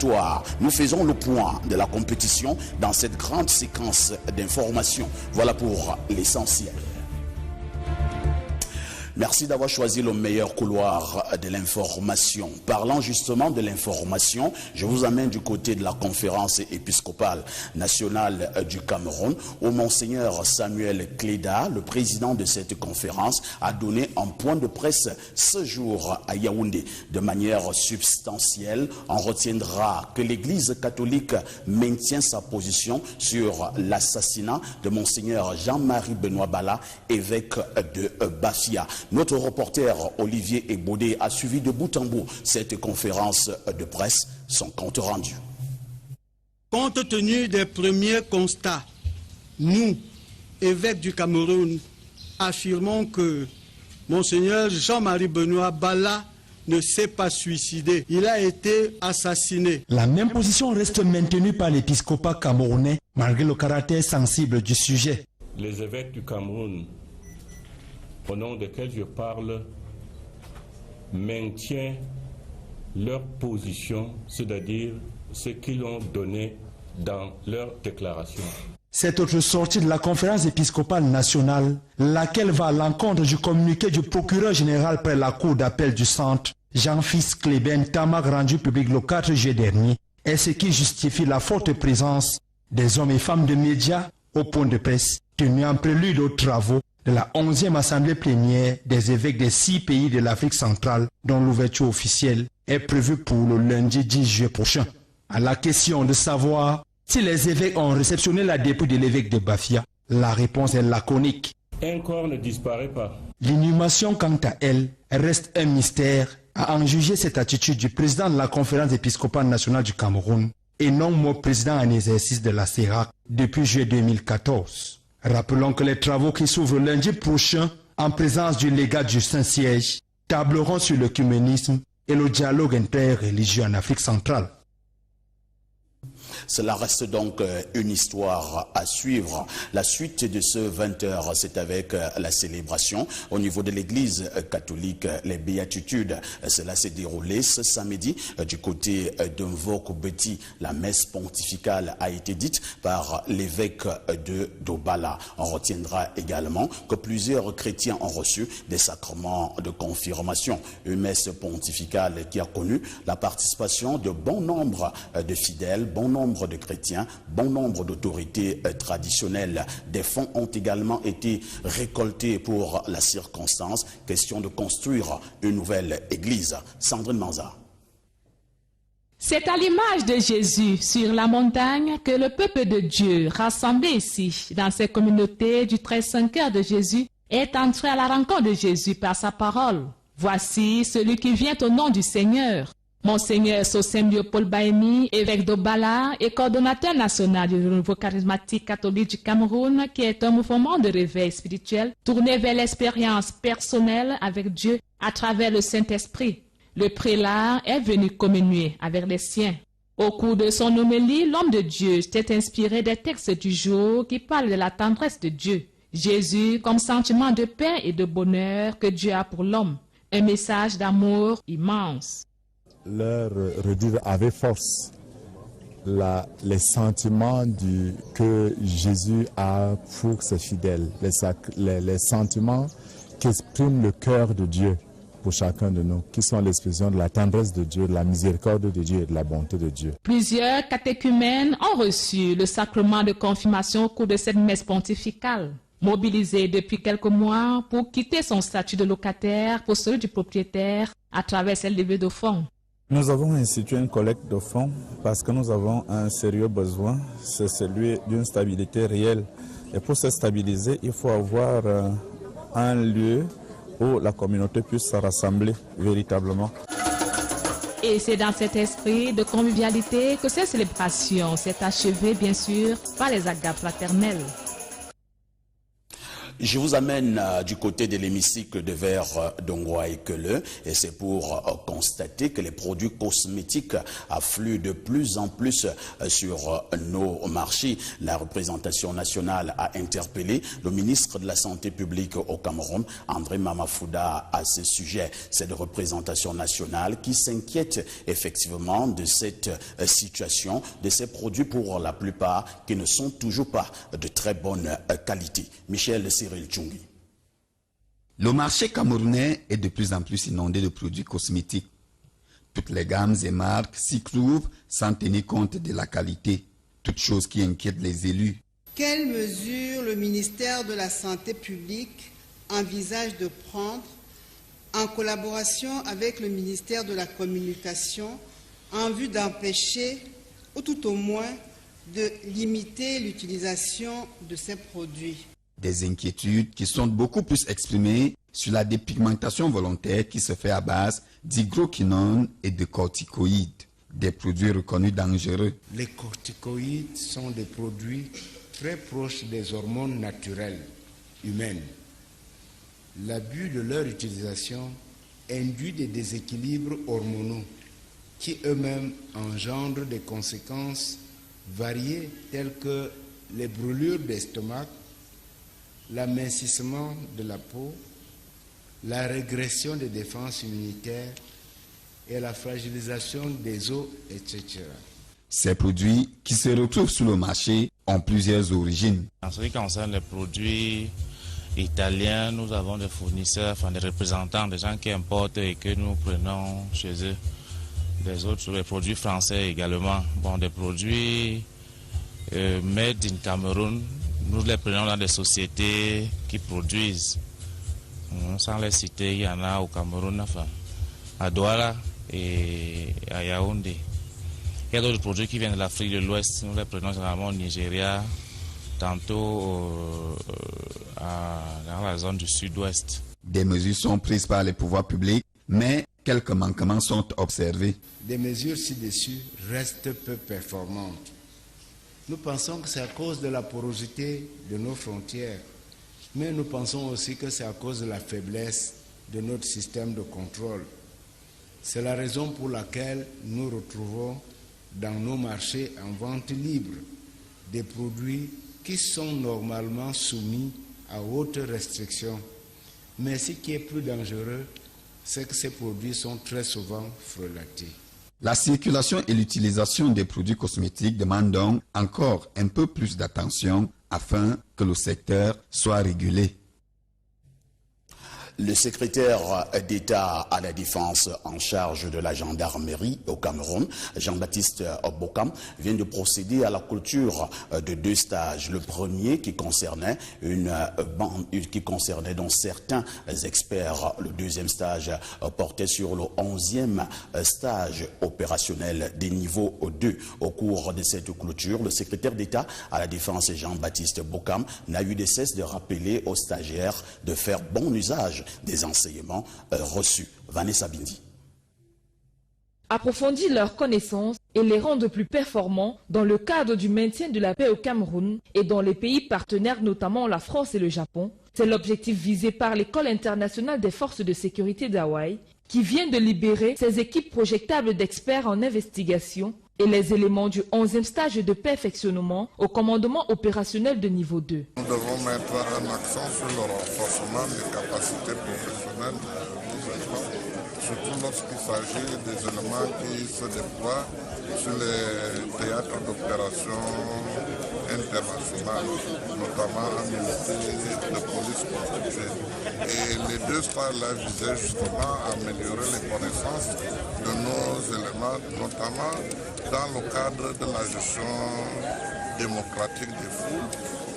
victoire. Nous faisons le point de la compétition dans cette grande séquence d'informations. Voilà pour l'essentiel. Merci d'avoir choisi le meilleur couloir de l'information. Parlant justement de l'information, je vous amène du côté de la conférence épiscopale nationale du Cameroun, où Monseigneur Samuel Cléda, le président de cette conférence, a donné un point de presse ce jour à Yaoundé. De manière substantielle, on retiendra que l'Église catholique maintient sa position sur l'assassinat de Monseigneur Jean-Marie Benoît Bala, évêque de Bafia. Notre reporter Olivier Ebodé a suivi de bout en bout cette conférence de presse, son compte rendu. Compte tenu des premiers constats, nous, évêques du Cameroun, affirmons que Monseigneur Jean-Marie Benoît Bala ne s'est pas suicidé. Il a été assassiné. La même position reste maintenue par l'épiscopat camerounais, malgré le caractère sensible du sujet. Les évêques du Cameroun, au nom desquels je parle, maintiennent leur position, c'est-à-dire ce qu'ils ont donné dans leur déclaration. Cette autre sortie de la conférence épiscopale nationale, laquelle va à l'encontre du communiqué du procureur général près la cour d'appel du centre, Jean-Fils Clében Tamac, rendu public le 4 juillet dernier, est ce qui justifie la forte présence des hommes et femmes de médias au point de presse, tenu en prélude aux travaux de la 11e assemblée plénière des évêques des 6 pays de l'Afrique centrale, dont l'ouverture officielle est prévue pour le lundi 10 juillet prochain. À la question de savoir si les évêques ont réceptionné la dépouille de l'évêque de Bafia, la réponse est laconique. Un corps ne disparaît pas. L'inhumation, quant à elle, reste un mystère, à en juger cette attitude du président de la conférence épiscopale nationale du Cameroun et non mon président en exercice de la CERAC depuis juillet 2014. Rappelons que les travaux qui s'ouvrent lundi prochain, en présence du légat du Saint-Siège, tableront sur l'œcuménisme et le dialogue interreligieux en Afrique centrale. Cela reste donc une histoire à suivre. La suite de ce 20h, c'est avec la célébration au niveau de l'église catholique, les béatitudes. Cela s'est déroulé ce samedi du côté de Mvoko-Beti. La messe pontificale a été dite par l'évêque de Dobala. On retiendra également que plusieurs chrétiens ont reçu des sacrements de confirmation. Une messe pontificale qui a connu la participation de bon nombre de fidèles, bon nombre de chrétiens, bon nombre d'autorités traditionnelles. Des fonds ont également été récoltés pour la circonstance. Question de construire une nouvelle église. Sandrine Manza. C'est à l'image de Jésus sur la montagne que le peuple de Dieu, rassemblé ici, dans ces communautés du 13e cœur de Jésus, est entré à la rencontre de Jésus par sa parole. Voici celui qui vient au nom du Seigneur. Monseigneur Sosem Léopold Baemi, évêque d'Obala et coordonnateur national du renouveau charismatique catholique du Cameroun, qui est un mouvement de réveil spirituel tourné vers l'expérience personnelle avec Dieu à travers le Saint-Esprit. Le prélat est venu communier avec les siens. Au cours de son homélie, l'homme de Dieu s'est inspiré des textes du jour qui parlent de la tendresse de Dieu. Jésus comme sentiment de paix et de bonheur que Dieu a pour l'homme. Un message d'amour immense. Leur redire avec force les sentiments que Jésus a pour ses fidèles, les sentiments qui expriment le cœur de Dieu pour chacun de nous, qui sont l'expression de la tendresse de Dieu, de la miséricorde de Dieu et de la bonté de Dieu. Plusieurs catéchumènes ont reçu le sacrement de confirmation au cours de cette messe pontificale. Mobilisé depuis quelques mois pour quitter son statut de locataire pour celui du propriétaire à travers cette levée de fonds. Nous avons institué une collecte de fonds parce que nous avons un sérieux besoin, c'est celui d'une stabilité réelle. Et pour se stabiliser, il faut avoir un lieu où la communauté puisse se rassembler véritablement. Et c'est dans cet esprit de convivialité que cette célébration s'est achevée, bien sûr, par les agapes fraternelles. Je vous amène du côté de l'hémicycle de Vers d'Ongwa et Quele, et c'est pour constater que les produits cosmétiques affluent de plus en plus sur nos marchés. La représentation nationale a interpellé le ministre de la Santé publique au Cameroun, André Mamafouda, à ce sujet. Cette représentation nationale qui s'inquiète effectivement de cette situation, de ces produits pour la plupart qui ne sont toujours pas de très bonne qualité. Michel Cyril Tchungi. Le marché camerounais est de plus en plus inondé de produits cosmétiques. Toutes les gammes et marques s'y trouvent sans tenir compte de la qualité, toute chose qui inquiète les élus. Quelles mesures le ministère de la Santé publique envisage de prendre en collaboration avec le ministère de la Communication en vue d'empêcher, ou tout au moins de limiter l'utilisation de ces produits? Des inquiétudes qui sont beaucoup plus exprimées sur la dépigmentation volontaire qui se fait à base d'hydroquinone et de corticoïdes, des produits reconnus dangereux. Les corticoïdes sont des produits très proches des hormones naturelles humaines. L'abus de leur utilisation induit des déséquilibres hormonaux qui eux-mêmes engendrent des conséquences variées telles que les brûlures d'estomac, l'amincissement de la peau, la régression des défenses immunitaires et la fragilisation des os, etc. Ces produits qui se retrouvent sur le marché ont plusieurs origines. En ce qui concerne les produits italiens, nous avons des fournisseurs, des représentants, des gens qui importent et que nous prenons chez eux. Des produits français également. Bon, des produits made in Cameroun, nous les prenons dans des sociétés qui produisent. Sans les citer, il y en a au Cameroun, à Douala et à Yaoundé. Il y a d'autres produits qui viennent de l'Afrique de l'Ouest, nous les prenons généralement au Nigeria, tantôt dans la zone du sud-ouest. Des mesures sont prises par les pouvoirs publics, mais quelques manquements sont observés. Des mesures ci-dessus restent peu performantes. Nous pensons que c'est à cause de la porosité de nos frontières, mais nous pensons aussi que c'est à cause de la faiblesse de notre système de contrôle. C'est la raison pour laquelle nous retrouvons dans nos marchés en vente libre des produits qui sont normalement soumis à hautes restrictions. Mais ce qui est plus dangereux, c'est que ces produits sont très souvent frelatés. La circulation et l'utilisation des produits cosmétiques demandent donc encore un peu plus d'attention afin que le secteur soit régulé. Le secrétaire d'État à la Défense en charge de la gendarmerie au Cameroun, Jean-Baptiste Bokam, vient de procéder à la clôture de 2 stages. Le premier qui concernait donc certains experts. Le deuxième stage portait sur le 11e stage opérationnel des niveaux 2. Au cours de cette clôture, le secrétaire d'État à la Défense, Jean-Baptiste Bokam, n'a eu de cesse de rappeler aux stagiaires de faire bon usage des enseignements reçus. Vanessa Bindi. Approfondir leurs connaissances et les rendre plus performants dans le cadre du maintien de la paix au Cameroun et dans les pays partenaires, notamment la France et le Japon. C'est l'objectif visé par l'École internationale des forces de sécurité d'Hawaï, qui vient de libérer ses équipes projectables d'experts en investigation et les éléments du 11e stage de perfectionnement au commandement opérationnel de niveau 2. Nous devons mettre un accent sur le renforcement des capacités professionnelles des agents, surtout lorsqu'il s'agit des éléments qui se déploient sur les théâtres d'opérations internationales, notamment en unité de police constituée. Et les 2 stages-là visaient justement à améliorer les connaissances de nos éléments, notamment dans le cadre de la gestion démocratique des foules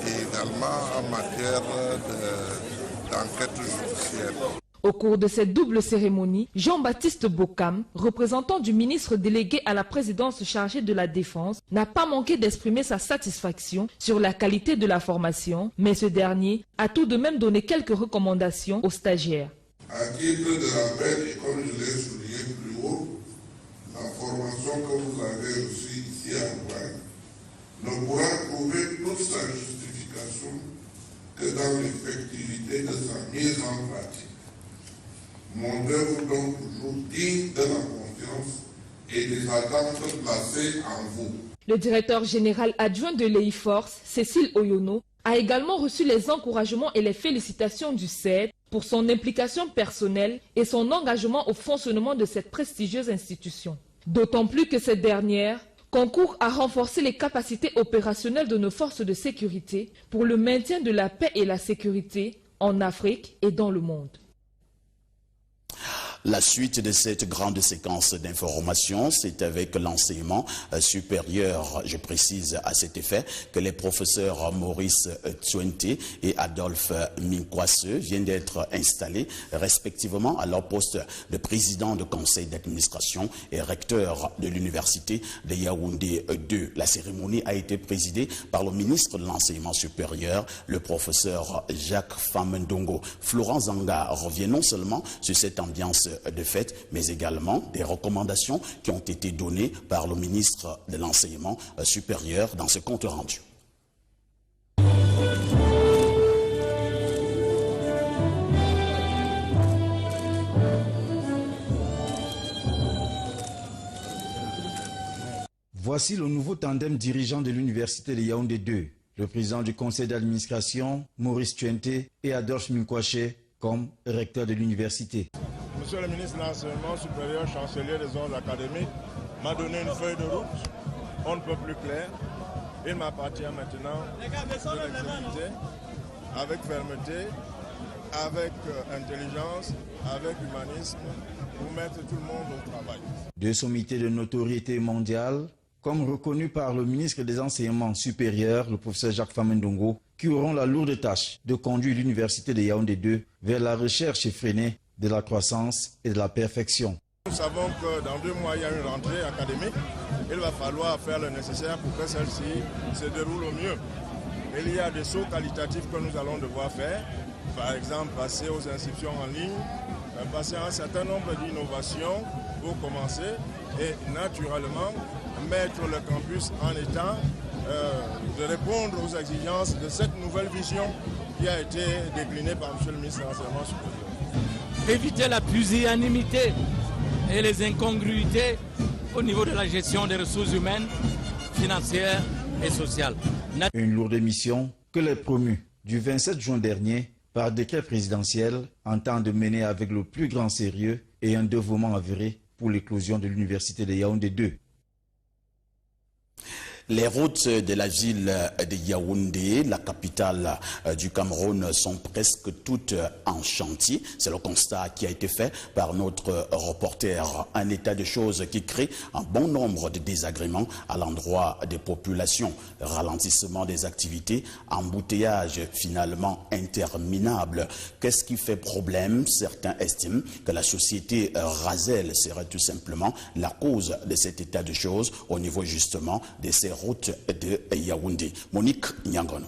et également en matière d'enquête judiciaire. Au cours de cette double cérémonie, Jean-Baptiste Bokam, représentant du ministre délégué à la présidence chargée de la Défense, n'a pas manqué d'exprimer sa satisfaction sur la qualité de la formation, mais ce dernier a tout de même donné quelques recommandations aux stagiaires. À titre de rappel, et comme je l'ai souligné plus haut, la formation que vous avez reçue ici à Hawaï ne pourra trouver toute sa justification que dans l'effectif possibilité de sa mise en pratique. Mon œuvre donc toujours digne de la confiance et des attentes placées en vous. Le directeur général adjoint de l'EIFORCE, Cécile Oyono, a également reçu les encouragements et les félicitations du CED pour son implication personnelle et son engagement au fonctionnement de cette prestigieuse institution. D'autant plus que cette dernière concourt à renforcer les capacités opérationnelles de nos forces de sécurité pour le maintien de la paix et la sécurité en Afrique et dans le monde. La suite de cette grande séquence d'informations, c'est avec l'enseignement supérieur. Je précise à cet effet que les professeurs Maurice Tsuente et Adolphe Minkwase viennent d'être installés respectivement à leur poste de président de conseil d'administration et recteur de l'université de Yaoundé 2. La cérémonie a été présidée par le ministre de l'enseignement supérieur, le professeur Jacques Famendongo. Florent Zanga revient non seulement sur cette ambiance de fête, mais également des recommandations qui ont été données par le ministre de l'enseignement supérieur dans ce compte rendu. Voici le nouveau tandem dirigeant de l'université de Yaoundé 2, le président du conseil d'administration, Maurice Tsuente, et Adolphe Minkwase comme recteur de l'université. Monsieur le ministre de l'enseignement supérieur, chancelier des ordres académiques, m'a donné une feuille de route, on ne peut plus clair. Il m'appartient maintenant de l'exécuter avec fermeté, avec intelligence, avec humanisme, pour mettre tout le monde au travail. Deux sommités de notoriété mondiale, comme reconnu par le ministre des Enseignements supérieurs, le professeur Jacques Famendongo, qui auront la lourde tâche de conduire l'université de Yaoundé 2 vers la recherche effrénée de la croissance et de la perfection. Nous savons que dans 2 mois, il y a une rentrée académique. Il va falloir faire le nécessaire pour que celle-ci se déroule au mieux. Il y a des sauts qualitatifs que nous allons devoir faire. Par exemple, passer aux inscriptions en ligne, passer un certain nombre d'innovations pour commencer et naturellement mettre le campus en état de répondre aux exigences de cette nouvelle vision qui a été déclinée par M. le ministre de l'Enseignement supérieur. Éviter la pusillanimité et les incongruités au niveau de la gestion des ressources humaines, financières et sociales. Une lourde mission que les promus du 27 juin dernier, par décret présidentiel, entendent mener avec le plus grand sérieux et un dévouement avéré pour l'éclosion de l'université de Yaoundé 2. Les routes de la ville de Yaoundé, la capitale du Cameroun, sont presque toutes en chantier. C'est le constat qui a été fait par notre reporter. Un état de choses qui crée un bon nombre de désagréments à l'endroit des populations. Ralentissement des activités, embouteillage finalement interminable. Qu'est-ce qui fait problème? Certains estiment que la société Razel serait tout simplement la cause de cet état de choses au niveau justement de ces route de Yaoundé. Monique Nyangono.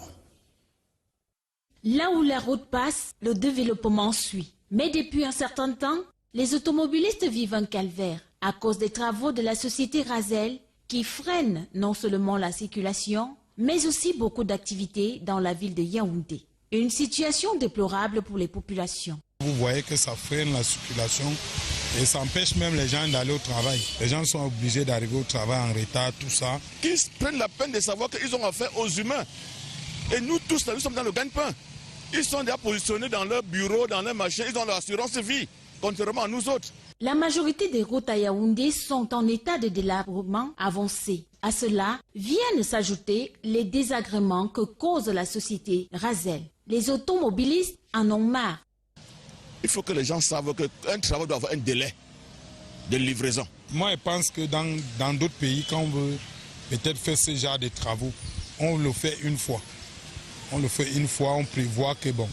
Là où la route passe, le développement suit. Mais depuis un certain temps, les automobilistes vivent un calvaire à cause des travaux de la société Razel qui freinent non seulement la circulation, mais aussi beaucoup d'activités dans la ville de Yaoundé. Une situation déplorable pour les populations. Vous voyez que ça freine la circulation et ça empêche même les gens d'aller au travail. Les gens sont obligés d'arriver au travail en retard, tout ça. Qu'ils prennent la peine de savoir qu'ils ont affaire aux humains. Et nous tous, nous sommes dans le gagne-pain. Ils sont déjà positionnés dans leur bureau, dans leur machin, ils ont leur assurance vie, contrairement à nous autres. La majorité des routes à Yaoundé sont en état de délabrement avancé. À cela viennent s'ajouter les désagréments que cause la société Razel. Les automobilistes en ont marre. Il faut que les gens savent qu'un travail doit avoir un délai de livraison. Moi, je pense que dans d'autres pays, quand on veut peut-être faire ce genre de travaux, on le fait une fois. On le fait une fois, on prévoit que, bon,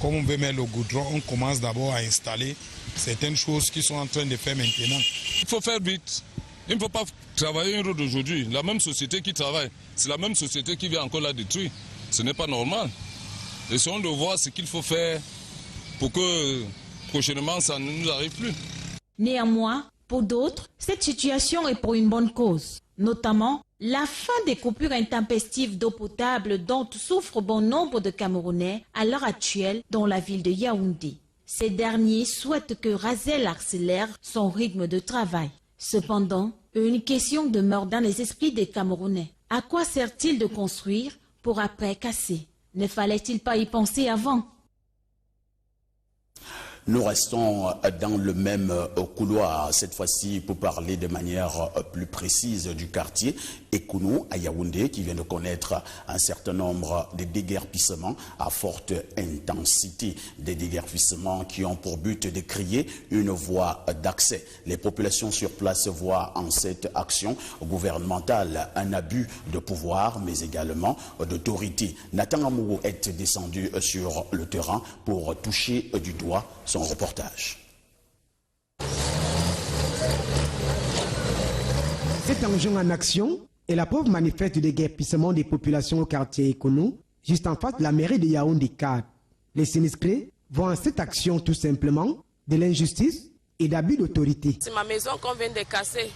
comme on veut mettre le goudron, on commence d'abord à installer certaines choses qui sont en train de faire maintenant. Il faut faire vite. Il ne faut pas travailler une route aujourd'hui. La même société qui travaille, c'est la même société qui vient encore la détruire. Ce n'est pas normal. Essayons de voir ce qu'il faut faire pour que prochainement ça ne nous arrive plus. Néanmoins, Pour d'autres, cette situation est pour une bonne cause, notamment la fin des coupures intempestives d'eau potable dont souffrent bon nombre de Camerounais à l'heure actuelle dans la ville de Yaoundé. Ces derniers souhaitent que Razel accélère son rythme de travail. Cependant, une question demeure dans les esprits des Camerounais. À quoi sert-il de construire pour après casser? Ne fallait-il pas y penser avant? Nous restons dans le même couloir, cette fois-ci pour parler de manière plus précise du quartier Ekounou à Yaoundé, qui vient de connaître un certain nombre de déguerpissements à forte intensité. Des déguerpissements qui ont pour but de créer une voie d'accès. Les populations sur place voient en cette action gouvernementale un abus de pouvoir, mais également d'autorité. Nathan Amourou est descendu sur le terrain pour toucher du doigt son reportage. Cet engin en action est la preuve manifeste du déguerpissement des populations au quartier Ekounou, juste en face de la mairie de Yaoundé 4. Les sinistrés voient en cette action tout simplement de l'injustice et d'abus d'autorité. C'est ma maison qu'on vient de casser.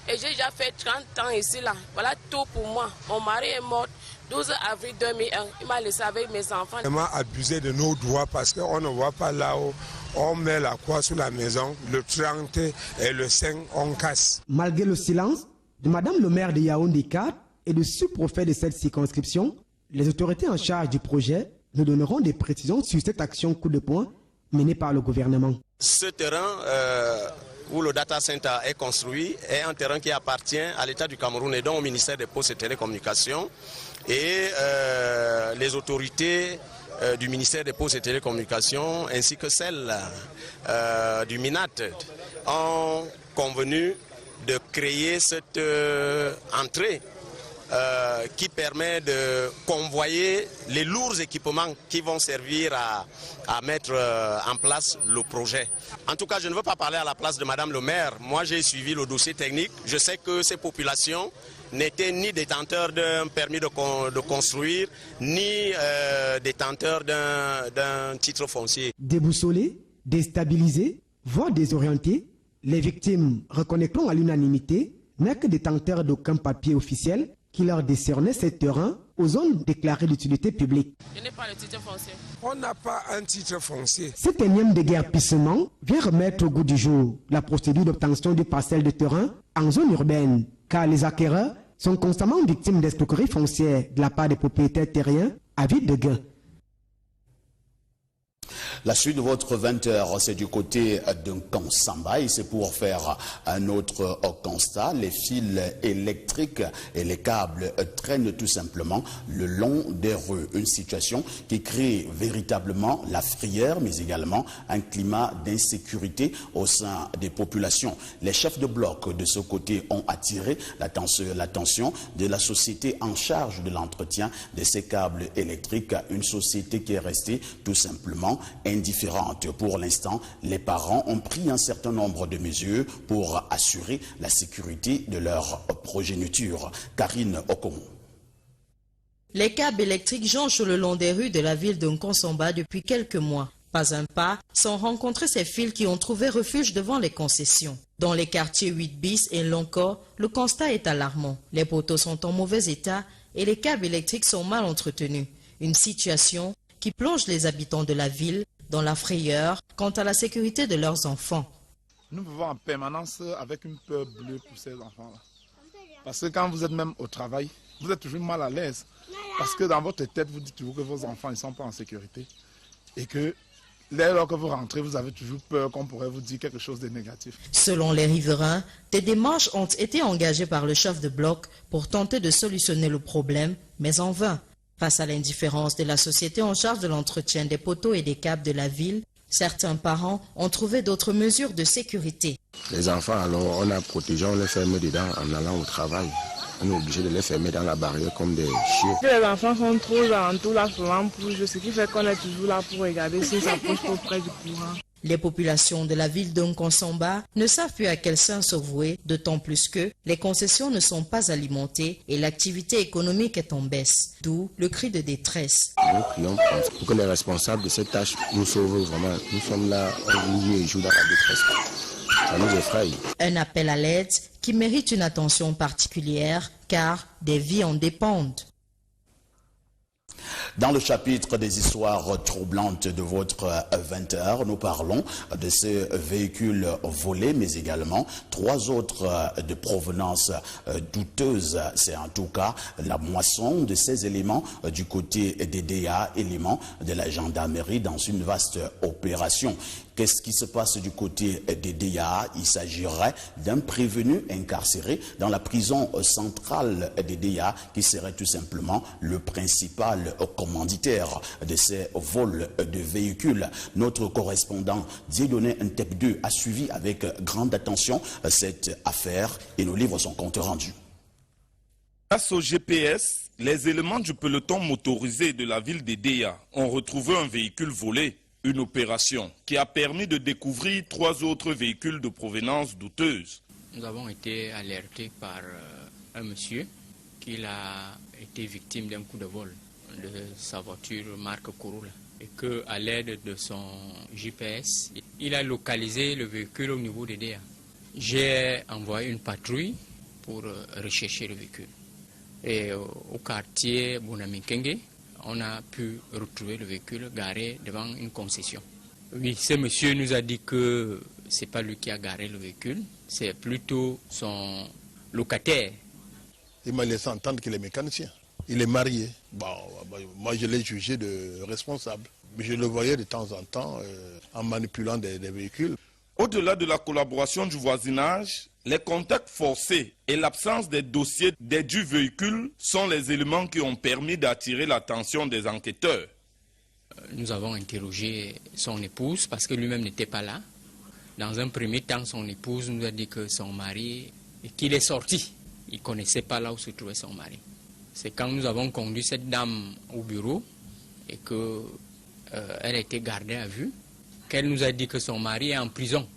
Et j'ai déjà fait 30 ans ici là. Voilà tout pour moi. Mon mari est mort 12 avril 2001. Il m'a laissé avec mes enfants. On a abusé de nos droits parce qu'on ne voit pas là où on met la croix sur la maison. Le 30 et le 5, on casse. Malgré le silence de Madame le maire de Yaoundé 4 et du sous-préfet de cette circonscription, les autorités en charge du projet nous donneront des précisions sur cette action coup de poing menée par le gouvernement. Ce terrain où le data center est construit est un terrain qui appartient à l'État du Cameroun et donc au ministère des Postes et Télécommunications. Et les autorités du ministère des Postes et Télécommunications ainsi que celles du MINAT ont convenu de créer cette entrée qui permet de convoyer les lourds équipements qui vont servir à mettre en place le projet. En tout cas, je ne veux pas parler à la place de Madame le maire. Moi, j'ai suivi le dossier technique. Je sais que ces populations n'étaient ni détenteurs d'un permis de construire, ni détenteurs d'un titre foncier. Déboussolés, déstabilisés, voire désorientés, les victimes reconnaîtront à l'unanimité n'est que détenteurs d'aucun papier officiel qui leur décernait ces terrains aux zones déclarées d'utilité publique. Je n'ai pas le titre foncier. On n'a pas un titre foncier. Cet énième déguerpissement vient remettre au goût du jour la procédure d'obtention de parcelles de terrain en zone urbaine, car les acquéreurs sont constamment victimes d'escroqueries foncières de la part des propriétaires terriens avides de gains. La suite de votre 20h, c'est du côté d'un Kansamba et c'est pour faire un autre constat. Les fils électriques et les câbles traînent tout simplement le long des rues. Une situation qui crée véritablement la frayeur, mais également un climat d'insécurité au sein des populations. Les chefs de bloc de ce côté ont attiré l'attention de la société en charge de l'entretien de ces câbles électriques. Une société qui est restée tout simplement indifférente. Pour l'instant, les parents ont pris un certain nombre de mesures pour assurer la sécurité de leur progéniture. Karine Okomo. Les câbles électriques jonchent le long des rues de la ville de Nkonsamba depuis quelques mois. Pas un pas sans rencontrer ces fils qui ont trouvé refuge devant les concessions. Dans les quartiers 8 bis et Loncor, le constat est alarmant. Les poteaux sont en mauvais état et les câbles électriques sont mal entretenus. Une situation qui plonge les habitants de la ville dans la frayeur quant à la sécurité de leurs enfants. Nous vivons en permanence avec une peur bleue pour ces enfants-là. Parce que quand vous êtes même au travail, vous êtes toujours mal à l'aise. Parce que dans votre tête, vous dites toujours que vos enfants ne sont pas en sécurité. Et que dès lors que vous rentrez, vous avez toujours peur qu'on pourrait vous dire quelque chose de négatif. Selon les riverains, des démarches ont été engagées par le chef de bloc pour tenter de solutionner le problème, mais en vain. Face à l'indifférence de la société en charge de l'entretien des poteaux et des câbles de la ville, certains parents ont trouvé d'autres mesures de sécurité. Les enfants, alors, on a protégé, on les ferme dedans en allant au travail. On est obligé de les fermer dans la barrière comme des chiens. Les enfants sont trop alentours là, souvent pour jouer, ce qui fait qu'on est toujours là pour regarder s'ils s'approchent trop près du courant. Les populations de la ville de Nkonsamba ne savent plus à quel sein se vouer, d'autant plus que les concessions ne sont pas alimentées et l'activité économique est en baisse, d'où le cri de détresse. Nous prions pour que les responsables de cette tâche nous sauvent vraiment. Nous sommes là nuit et jour dans la détresse. Ça nous effraie. Un appel à l'aide qui mérite une attention particulière car des vies en dépendent. Dans le chapitre des histoires troublantes de votre 20h, nous parlons de ces véhicules volés, mais également 3 autres de provenance douteuse. C'est en tout cas la moisson de ces éléments du côté des DA, éléments de la gendarmerie dans une vaste opération. Qu'est-ce qui se passe du côté des DA? Il s'agirait d'un prévenu incarcéré dans la prison centrale des DA qui serait tout simplement le principal commanditaire de ces vols de véhicules. Notre correspondant Dieudonné Ntep 2 a suivi avec grande attention cette affaire et nous livre son compte rendu. Grâce au GPS, les éléments du peloton motorisé de la ville des DA ont retrouvé un véhicule volé. Une opération qui a permis de découvrir 3 autres véhicules de provenance douteuse. Nous avons été alertés par un monsieur qui a été victime d'un coup de vol de sa voiture marque Corolla et qu'à l'aide de son GPS, il a localisé le véhicule au niveau des DA. J'ai envoyé une patrouille pour rechercher le véhicule. Et au quartier Bonamikenge, on a pu retrouver le véhicule garé devant une concession. Oui, ce monsieur nous a dit que ce n'est pas lui qui a garé le véhicule, c'est plutôt son locataire. Il m'a laissé entendre qu'il est mécanicien. Il est marié. Bon, moi, je l'ai jugé de responsable. Je le voyais de temps en temps en manipulant des véhicules. Au-delà de la collaboration du voisinage, les contacts forcés et l'absence des dossiers des dits véhicules sont les éléments qui ont permis d'attirer l'attention des enquêteurs. Nous avons interrogé son épouse parce que lui-même n'était pas là. Dans un premier temps, son épouse nous a dit que son mari, qu'il est sorti. Il ne connaissait pas là où se trouvait son mari. C'est quand nous avons conduit cette dame au bureau et qu'elle a été gardée à vue, qu'elle nous a dit que son mari est en prison.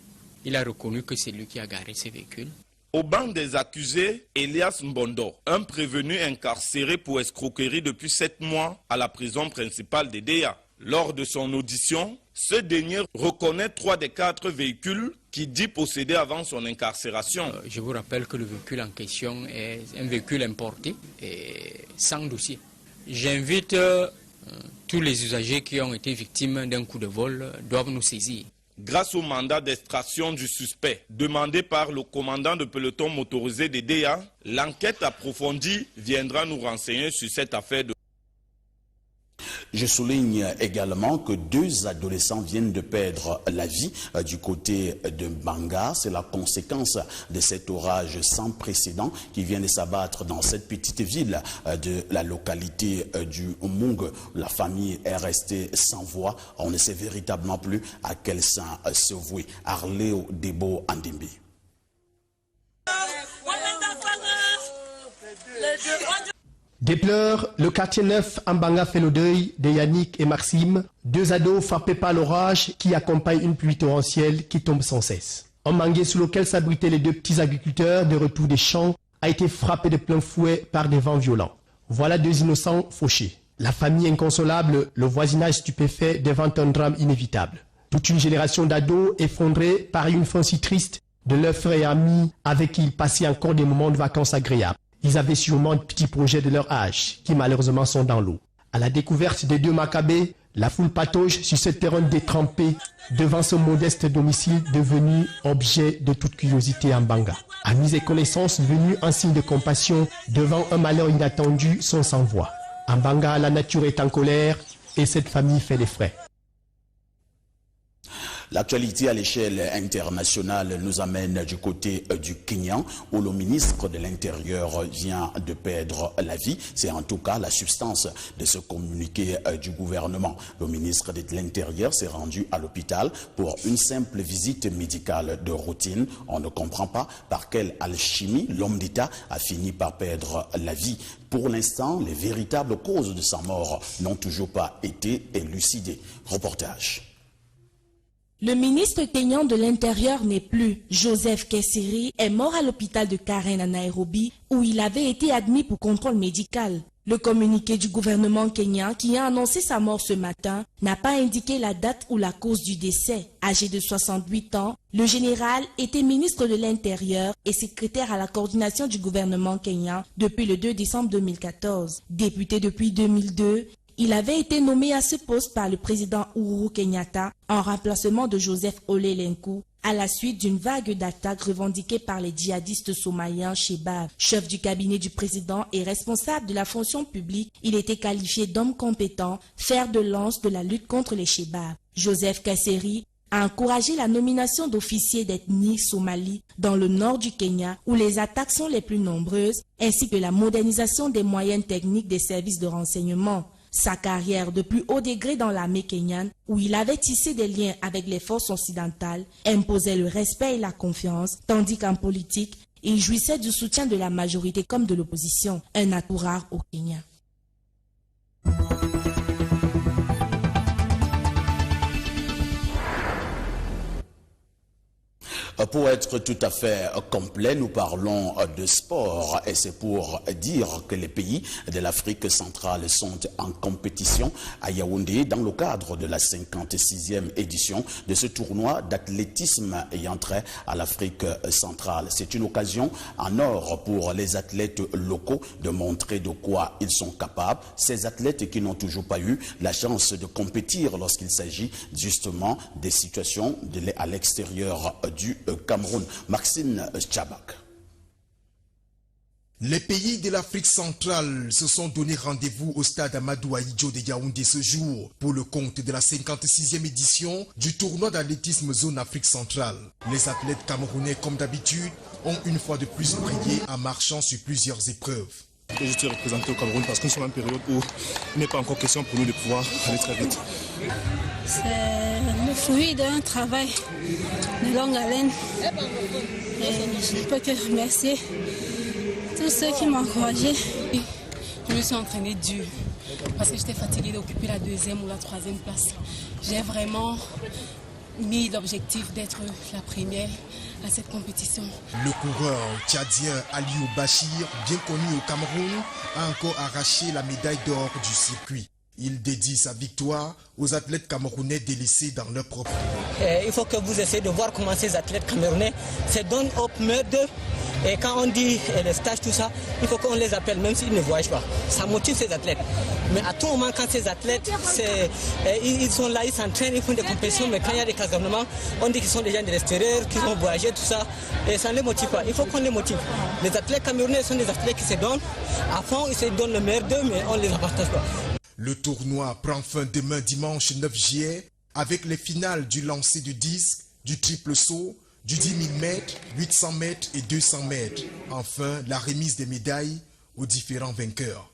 Il a reconnu que c'est lui qui a garé ses véhicules. Au banc des accusés, Elias Mbondo, un prévenu incarcéré pour escroquerie depuis 7 mois à la prison principale des DA. Lors de son audition, ce dernier reconnaît 3 des 4 véhicules qu'il dit posséder avant son incarcération. Je vous rappelle que le véhicule en question est un véhicule importé et sans dossier. J'invite tous les usagers qui ont été victimes d'un coup de vol doivent nous saisir. Grâce au mandat d'extraction du suspect demandé par le commandant de peloton motorisé des DA, l'enquête approfondie viendra nous renseigner sur cette affaire de... Je souligne également que 2 adolescents viennent de perdre la vie du côté de Mbanga. C'est la conséquence de cet orage sans précédent qui vient de s'abattre dans cette petite ville de la localité du Mung. La famille est restée sans voix. On ne sait véritablement plus à quel saint se vouer. Arléo Debo Andimbi. Des pleurs, le quartier 9 Mbanga fait le deuil de Yannick et Maxime, 2 ados frappés par l'orage qui accompagne une pluie torrentielle qui tombe sans cesse. Un manguier sous lequel s'abritaient les 2 petits agriculteurs de retour des champs a été frappé de plein fouet par des vents violents. Voilà 2 innocents fauchés. La famille inconsolable, le voisinage stupéfait devant un drame inévitable. Toute une génération d'ados effondrés par une fin si triste de leurs frères et amis avec qui ils passaient encore des moments de vacances agréables. Ils avaient sûrement de petits projets de leur âge, qui malheureusement sont dans l'eau. À la découverte des 2 Maccabées, la foule patauge sur ce terrain détrempé devant ce modeste domicile devenu objet de toute curiosité en Mbanga. Amis et connaissances venus en signe de compassion devant un malheur inattendu sont sans voix. En Mbanga, la nature est en colère et cette famille fait des frais. L'actualité à l'échelle internationale nous amène du côté du Kenya où le ministre de l'Intérieur vient de perdre la vie. C'est en tout cas la substance de ce communiqué du gouvernement. Le ministre de l'Intérieur s'est rendu à l'hôpital pour une simple visite médicale de routine. On ne comprend pas par quelle alchimie l'homme d'État a fini par perdre la vie. Pour l'instant, les véritables causes de sa mort n'ont toujours pas été élucidées. Reportage. Le ministre kenyan de l'Intérieur n'est plus. Joseph Kessiri est mort à l'hôpital de Karen à Nairobi où il avait été admis pour contrôle médical. Le communiqué du gouvernement kenyan qui a annoncé sa mort ce matin n'a pas indiqué la date ou la cause du décès. Âgé de 68 ans, le général était ministre de l'Intérieur et secrétaire à la coordination du gouvernement kenyan depuis le 2 décembre 2014. Député depuis 2002, il avait été nommé à ce poste par le président Uhuru Kenyatta en remplacement de Joseph Ole Lenku à la suite d'une vague d'attaques revendiquées par les djihadistes somaliens Shebab. Chef du cabinet du président et responsable de la fonction publique, il était qualifié d'homme compétent, fer de lance de la lutte contre les Shebab. Joseph Kasseri a encouragé la nomination d'officiers d'ethnie somali dans le nord du Kenya où les attaques sont les plus nombreuses, ainsi que la modernisation des moyens techniques des services de renseignement. Sa carrière de plus haut degré dans l'armée kenyane, où il avait tissé des liens avec les forces occidentales, imposait le respect et la confiance, tandis qu'en politique, il jouissait du soutien de la majorité comme de l'opposition, un atout rare au Kenya. Pour être tout à fait complet, nous parlons de sport et c'est pour dire que les pays de l'Afrique centrale sont en compétition à Yaoundé dans le cadre de la 56e édition de ce tournoi d'athlétisme ayant trait à l'Afrique centrale. C'est une occasion en or pour les athlètes locaux de montrer de quoi ils sont capables. Ces athlètes qui n'ont toujours pas eu la chance de compétir lorsqu'il s'agit justement des situations à l'extérieur du Cameroun. Maxime Tchabak. Les pays de l'Afrique centrale se sont donné rendez-vous au stade Amadou Ahidjo de Yaoundé ce jour pour le compte de la 56e édition du tournoi d'athlétisme zone Afrique centrale. Les athlètes camerounais, comme d'habitude, ont une fois de plus brillé en marchant sur plusieurs épreuves. Je suis représenté au Cameroun parce que nous sommes en une période où il n'est pas encore question pour nous de pouvoir aller très vite. C'est le fruit d'un travail de longue haleine. Et je ne peux que remercier tous ceux qui m'ont encouragé. Je me suis entraînée dur parce que j'étais fatiguée d'occuper la 2e ou la 3e place. J'ai vraiment mis l'objectif d'être la première à cette compétition. Le coureur tchadien Aliou Bachir, bien connu au Cameroun, a encore arraché la médaille d'or du circuit. Il dédie sa victoire aux athlètes camerounais délaissés dans leur propre pays. Il faut que vous essayez de voir comment ces athlètes camerounais se donnent au meilleur d'eux. Et quand on dit les stages, tout ça, il faut qu'on les appelle, même s'ils ne voyagent pas. Ça motive ces athlètes. Mais à tout moment, quand ces athlètes, ils sont là, ils s'entraînent, ils font des compétitions, mais quand il y a des casernements, on dit qu'ils sont des gens de l'extérieur, qu'ils ont voyagé, tout ça. Et ça ne les motive pas. Il faut qu'on les motive. Les athlètes camerounais sont des athlètes qui se donnent. À fond, ils se donnent le meilleur d'eux, mais on ne les partage pas. Le tournoi prend fin demain dimanche 9 juillet avec les finales du lancer du disque, du triple saut, du 10 000 mètres, 800 mètres et 200 mètres. Enfin, la remise des médailles aux différents vainqueurs.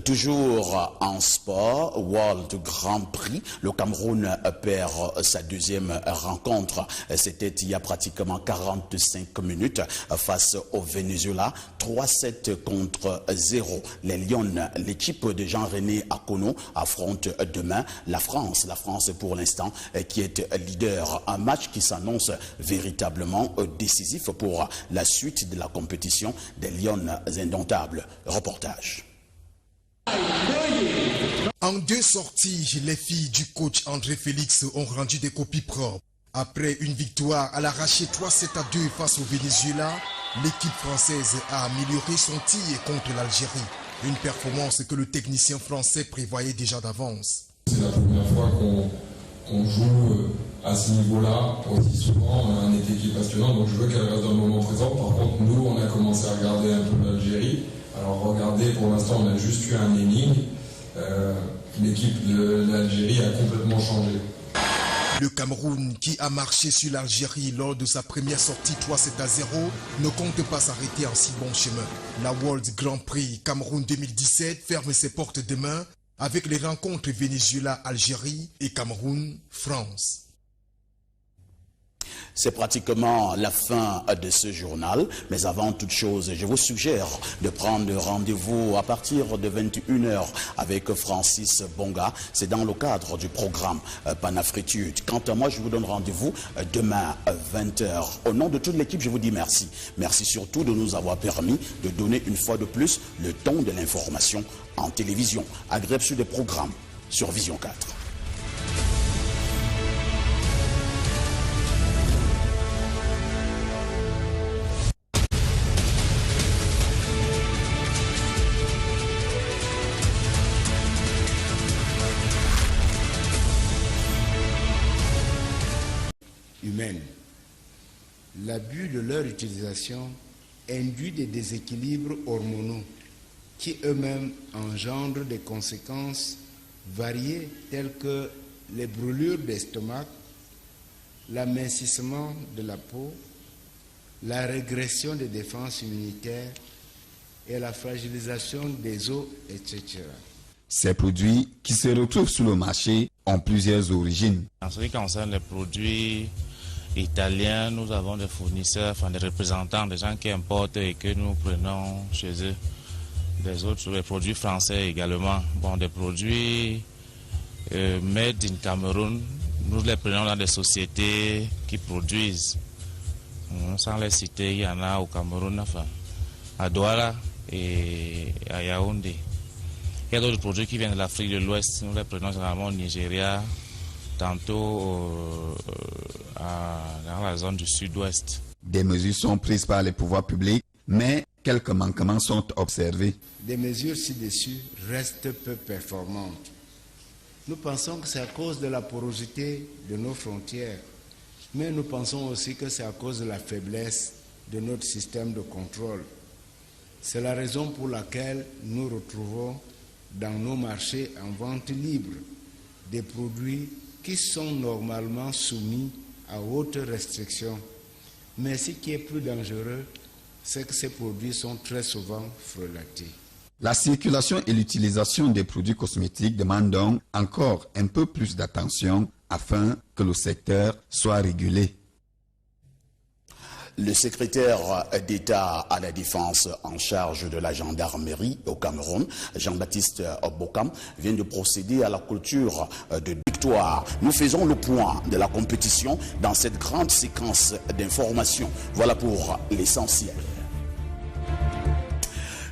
Toujours en sport, World Grand Prix, le Cameroun perd sa deuxième rencontre. C'était il y a pratiquement 45 minutes face au Venezuela, 3-7 contre 0. Les Lions, l'équipe de Jean-René Akono, affronte demain la France. La France pour l'instant qui est leader. Un match qui s'annonce véritablement décisif pour la suite de la compétition des Lions indomptables. Reportage. En deux sorties, les filles du coach André Félix ont rendu des copies propres. Après une victoire à l'arraché 3-7-2 face au Venezuela, l'équipe française a amélioré son tir contre l'Algérie. Une performance que le technicien français prévoyait déjà d'avance. C'est la première fois qu'on joue à ce niveau-là aussi souvent. On a un été qui est passionnant, donc je veux qu'elle reste dans le moment présent. Par contre, nous, on a commencé à regarder un peu l'Algérie. Alors regardez, pour l'instant, on a juste eu un énigme. L'équipe de l'Algérie a complètement changé. Le Cameroun, qui a marché sur l'Algérie lors de sa première sortie 3-7-0, ne compte pas s'arrêter en si bon chemin. La World Grand Prix Cameroun 2017 ferme ses portes demain avec les rencontres Venezuela-Algérie et Cameroun-France. C'est pratiquement la fin de ce journal, mais avant toute chose, je vous suggère de prendre rendez-vous à partir de 21h avec Francis Bonga. C'est dans le cadre du programme Panafritude. Quant à moi, je vous donne rendez-vous demain à 20h. Au nom de toute l'équipe, je vous dis merci. Merci surtout de nous avoir permis de donner une fois de plus le ton de l'information en télévision. Agréable sur des programmes sur Vision 4. Humaines. L'abus de leur utilisation induit des déséquilibres hormonaux qui eux-mêmes engendrent des conséquences variées telles que les brûlures d'estomac, l'amincissement de la peau, la régression des défenses immunitaires et la fragilisation des os, etc. Ces produits qui se retrouvent sur le marché ont plusieurs origines. En ce qui concerne les produits italiens, nous avons des fournisseurs, des représentants, des gens qui importent et que nous prenons chez eux. Des autres, les produits français également. Bon, des produits made in Cameroun, nous les prenons dans des sociétés qui produisent. Sans les citer, il y en a au Cameroun, à Douala et à Yaoundé. Il y a d'autres produits qui viennent de l'Afrique de l'Ouest, nous les prenons généralement au Nigeria, tantôt dans la zone du sud-ouest. Des mesures sont prises par les pouvoirs publics, mais quelques manquements sont observés. Des mesures ci-dessus restent peu performantes. Nous pensons que c'est à cause de la porosité de nos frontières, mais nous pensons aussi que c'est à cause de la faiblesse de notre système de contrôle. C'est la raison pour laquelle nous retrouvons dans nos marchés en vente libre des produits qui sont normalement soumis à hautes restrictions. Mais ce qui est plus dangereux, c'est que ces produits sont très souvent frelatés. La circulation et l'utilisation des produits cosmétiques demandent donc encore un peu plus d'attention afin que le secteur soit régulé. Le secrétaire d'État à la Défense en charge de la gendarmerie au Cameroun, Jean-Baptiste Bokam, vient de procéder à la clôture de victoire. Nous faisons le point de la compétition dans cette grande séquence d'informations. Voilà pour l'essentiel.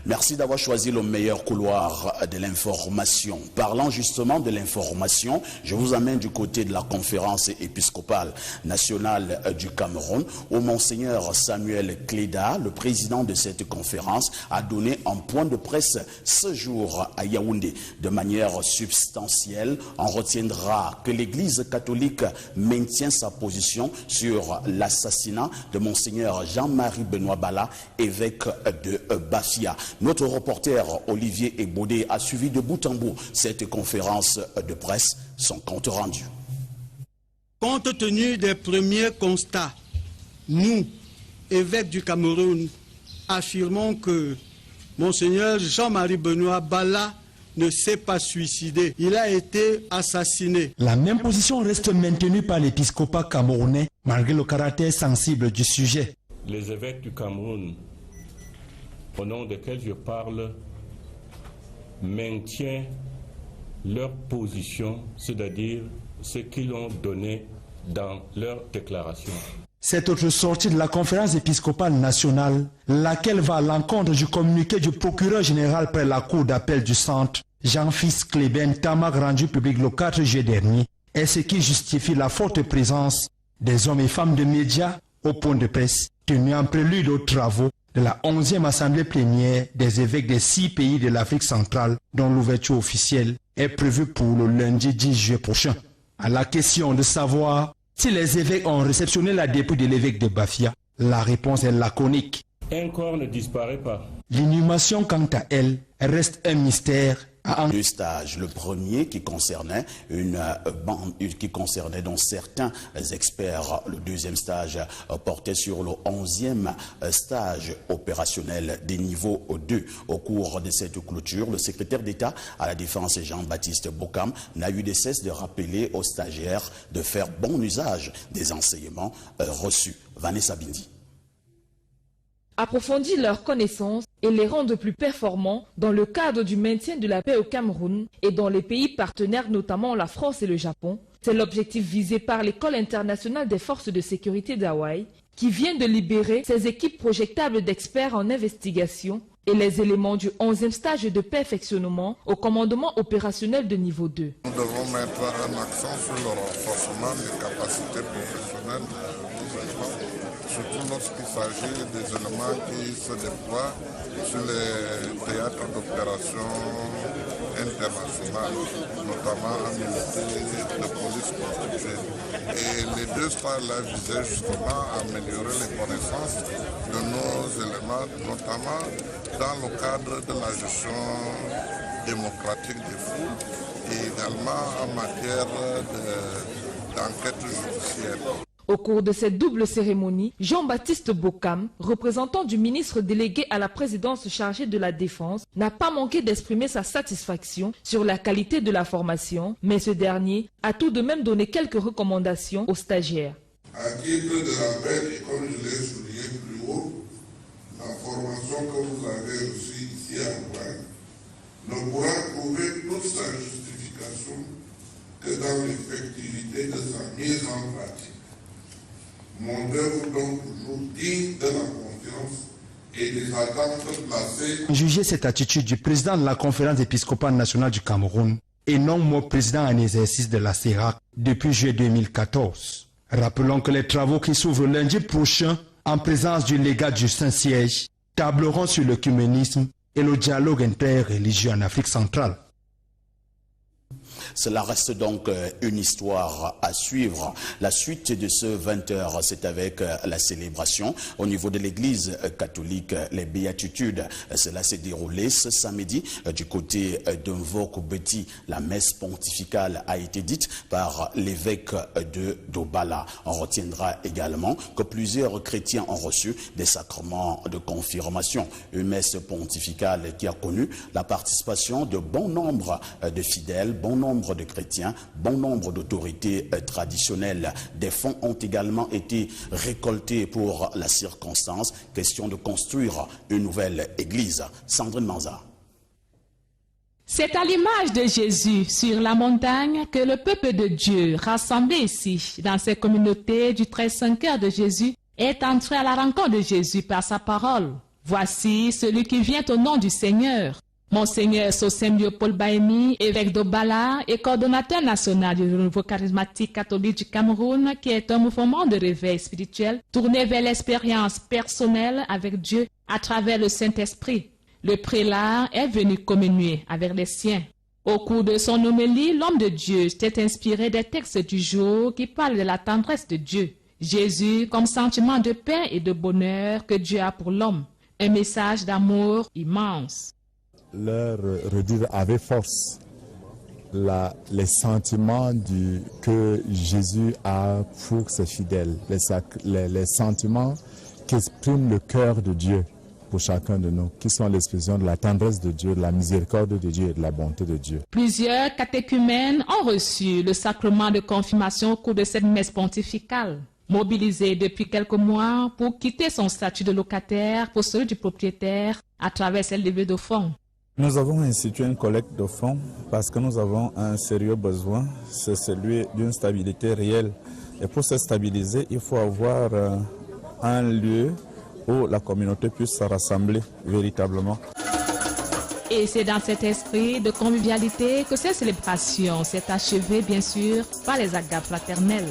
Merci d'avoir choisi le meilleur couloir de l'information. Parlant justement de l'information, je vous amène du côté de la conférence épiscopale nationale du Cameroun, où Monseigneur Samuel Cléda, le président de cette conférence, a donné un point de presse ce jour à Yaoundé. De manière substantielle, on retiendra que l'Église catholique maintient sa position sur l'assassinat de Monseigneur Jean-Marie Benoît Bala, évêque de Bafia. Notre reporter Olivier Ebodé a suivi de bout en bout cette conférence de presse, son compte rendu. Compte tenu des premiers constats, nous, évêques du Cameroun, affirmons que Monseigneur Jean-Marie Benoît Bala ne s'est pas suicidé, il a été assassiné. La même position reste maintenue par l'épiscopat camerounais, malgré le caractère sensible du sujet. Les évêques du Cameroun, au nom desquels je parle, maintiennent leur position, c'est-à-dire ce qu'ils ont donné dans leur déclaration. Cette autre sortie de la conférence épiscopale nationale, laquelle va à l'encontre du communiqué du procureur général près la cour d'appel du centre, Jean-Fils Clében Tamac, rendu public le 4 juillet dernier, est ce qui justifie la forte présence des hommes et femmes de médias au point de presse, tenu en prélude aux travaux de la 11e assemblée plénière des évêques des 6 pays de l'Afrique centrale, dont l'ouverture officielle est prévue pour le lundi 10 juillet prochain. À la question de savoir si les évêques ont réceptionné la dépouille de l'évêque de Bafia, la réponse est laconique. Un corps ne disparaît pas. L'inhumation, quant à elle, reste un mystère Deux stages. Le premier qui concernait donc certains experts. Le deuxième stage portait sur le 11e stage opérationnel des niveaux 2. Au cours de cette clôture, le secrétaire d'État à la Défense, Jean-Baptiste Bokam, n'a eu de cesse de rappeler aux stagiaires de faire bon usage des enseignements reçus. Vanessa Bindi. Approfondir leurs connaissances et les rendre plus performants dans le cadre du maintien de la paix au Cameroun et dans les pays partenaires, notamment la France et le Japon. C'est l'objectif visé par l'École internationale des forces de sécurité d'Hawaï, qui vient de libérer ses équipes projectables d'experts en investigation et les éléments du 11e stage de perfectionnement au commandement opérationnel de niveau 2. Nous devons mettre un accent sur le renforcement des capacités professionnelles des éléments, surtout lorsqu'il s'agit des éléments qui se déploient sur les théâtres d'opération internationales, notamment en unité de police constituée. Et les deux stages-là visaient justement à améliorer les connaissances de nos éléments, notamment dans le cadre de la gestion démocratique des foules et également en matière d'enquête judiciaire. Au cours de cette double cérémonie, Jean-Baptiste Bokam, représentant du ministre délégué à la présidence chargée de la Défense, n'a pas manqué d'exprimer sa satisfaction sur la qualité de la formation, mais ce dernier a tout de même donné quelques recommandations aux stagiaires. À titre de rappel, et comme je l'ai souligné plus haut, la formation que vous avez reçue ici à Hawaï ne pourra trouver toute sa justification que dans l'effectivité de sa mise en pratique. Montrez-vous donc toujours digne de la confiance et des attentes placées. Jugez cette attitude du président de la conférence épiscopale nationale du Cameroun et non mon président en exercice de la CERAC depuis juillet 2014. Rappelons que les travaux qui s'ouvrent lundi prochain en présence du légat du Saint-Siège tableront sur l'œcuménisme et le dialogue interreligieux en Afrique centrale. Cela reste donc une histoire à suivre. La suite de ce 20h, c'est avec la célébration au niveau de l'église catholique, les béatitudes. Cela s'est déroulé ce samedi du côté de Mvoko-Beti. La messe pontificale a été dite par l'évêque de Dobala. On retiendra également que plusieurs chrétiens ont reçu des sacrements de confirmation. Une messe pontificale qui a connu la participation de bon nombre de fidèles, bon nombre de chrétiens, bon nombre d'autorités traditionnelles. Des fonds ont également été récoltés pour la circonstance. Question de construire une nouvelle église. Sandrine Manza. C'est à l'image de Jésus sur la montagne que le peuple de Dieu, rassemblé ici, dans ces communautés du 13e cœur de Jésus, est entré à la rencontre de Jésus par sa parole. Voici celui qui vient au nom du Seigneur. Monseigneur Sosem Léopold Baemi, évêque d'Obala et coordonnateur national du renouveau charismatique catholique du Cameroun, qui est un mouvement de réveil spirituel tourné vers l'expérience personnelle avec Dieu à travers le Saint-Esprit. Le prélat est venu communier avec les siens. Au cours de son homélie, l'homme de Dieu s'est inspiré des textes du jour qui parlent de la tendresse de Dieu. Jésus comme sentiment de paix et de bonheur que Dieu a pour l'homme. Un message d'amour immense. Leur redire avec force les sentiments que Jésus a pour ses fidèles, les sentiments qui expriment le cœur de Dieu pour chacun de nous, qui sont l'expression de la tendresse de Dieu, de la miséricorde de Dieu et de la bonté de Dieu. Plusieurs catéchumènes ont reçu le sacrement de confirmation au cours de cette messe pontificale. Mobilisé depuis quelques mois pour quitter son statut de locataire pour celui du propriétaire à travers cette levée de fonds. Nous avons institué une collecte de fonds parce que nous avons un sérieux besoin, c'est celui d'une stabilité réelle. Et pour se stabiliser, il faut avoir un lieu où la communauté puisse se rassembler véritablement. Et c'est dans cet esprit de convivialité que cette célébration s'est achevée, bien sûr, par les agapes fraternelles.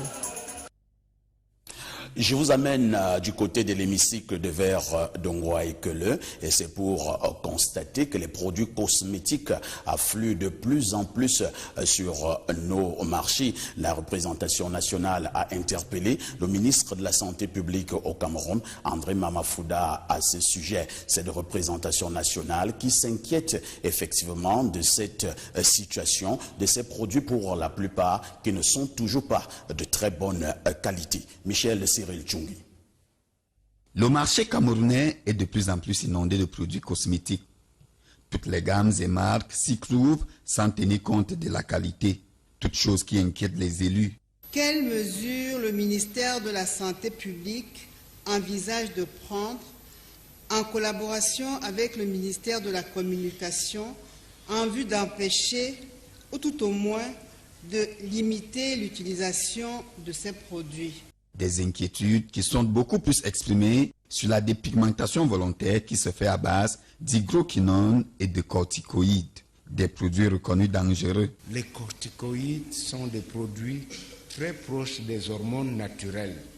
Je vous amène du côté de l'hémicycle de verre d'Ongwa et Quele, et c'est pour constater que les produits cosmétiques affluent de plus en plus sur nos marchés. La représentation nationale a interpellé le ministre de la Santé publique au Cameroun, André Mamafouda, à ce sujet. Cette représentation nationale qui s'inquiète effectivement de cette situation, de ces produits pour la plupart qui ne sont toujours pas de très bonne qualité. Michel Cyril Tchungi. Le marché camerounais est de plus en plus inondé de produits cosmétiques. Toutes les gammes et marques s'y trouvent sans tenir compte de la qualité, toute chose qui inquiète les élus. Quelles mesures le ministère de la Santé publique envisage de prendre en collaboration avec le ministère de la Communication en vue d'empêcher, ou tout au moins de limiter l'utilisation de ces produits? Des inquiétudes qui sont beaucoup plus exprimées sur la dépigmentation volontaire qui se fait à base d'hydroquinone et de corticoïdes, des produits reconnus dangereux. Les corticoïdes sont des produits très proches des hormones naturelles.